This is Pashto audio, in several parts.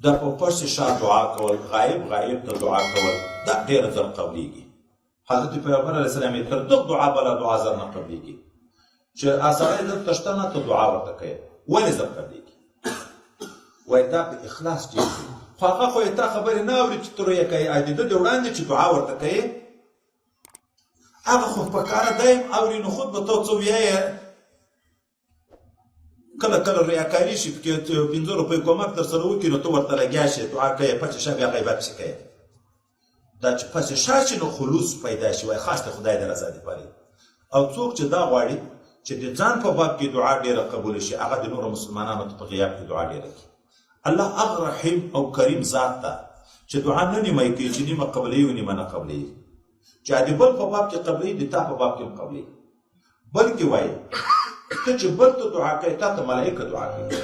د په پس شا دعا کول غایب ته دعا کول دا ډېره زر قبلیږي. حضرت پیغمبر علیه السلام یې تر دغه دعا بله دعا زر نه قبلیږي چې سړی دلته شته نه ته دعا ورته کوې ولې زر قبلیږي. وایي دا په اخلاص ډېر دی. خو هغه خو یې تا خبرې نه اوري چې ته رویه کوې د ده د وړاندې چې دعا ورته کوې هغه خو په کاره دایم اوري نو خود به ته څه ویایې کله ریاکاري شي پکې 5 روپۍ کومک در سره وکړي نو ته ورته لګیا شې دعا کوې پسې شه بیا غیبت پسې کوې. دا چې پسې شه شي نو خلوص پیدا شي وایي خاص د خدای د رضا دپاره. او څوک چې دا غواړي چې د ځان په باب کې دعا ډېره قبوله شي هغه د نورو مسلمانانو ته په غیاب کې دعا ډېره کړي. الله هغه رحیم او کریم ذات ده چې دعا نه نیمه کوي چې نیمه قبلوي او نیمه نه قبلوي. چې د بل په باب کې قبلوي د تا په باب کې هم قبلوي. بلکې وایي ته چې بل ته دعا کوي تا ته ملایکه دعا کوي.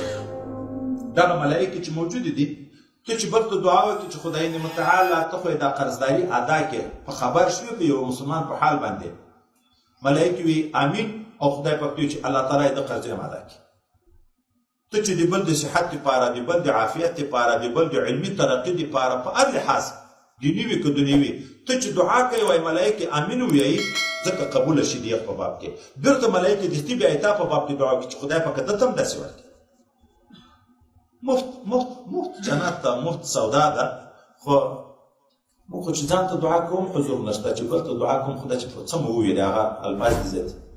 دغه ملایکې چې موجودې دي ته چې بل ته دعا وکړي چې خدای دې متعالی ته خو یې دا قرضداري ادا کړې په خبر شوې په یو مسلمان په حال باندې ملایکې وي امین او خدای پاک وي چې الله تعالی د قرض هم ادا کړي. ته چې د بل د صحت دپاره د بل د عافیت دپاره د بل د علمي ترقي دپاره په هر لحاظ دیني وي که دنیوي ته چې دعا کوي وایي ملایکې امین ووایي ځکه قبوله شي د یو په باب کې. بیرته ملایکې دستي بیا تا په باب کې دعا وکړي چې خدای پاک ده ته هم داسې ورکړي. مفت جنت ته مفت سودا ده. خو موږ خو چې ځان ته دعا کوم حضور نشته چې بل ته دعا کوم خدای چې څه مو وویلې هغه الفاظ دي زیات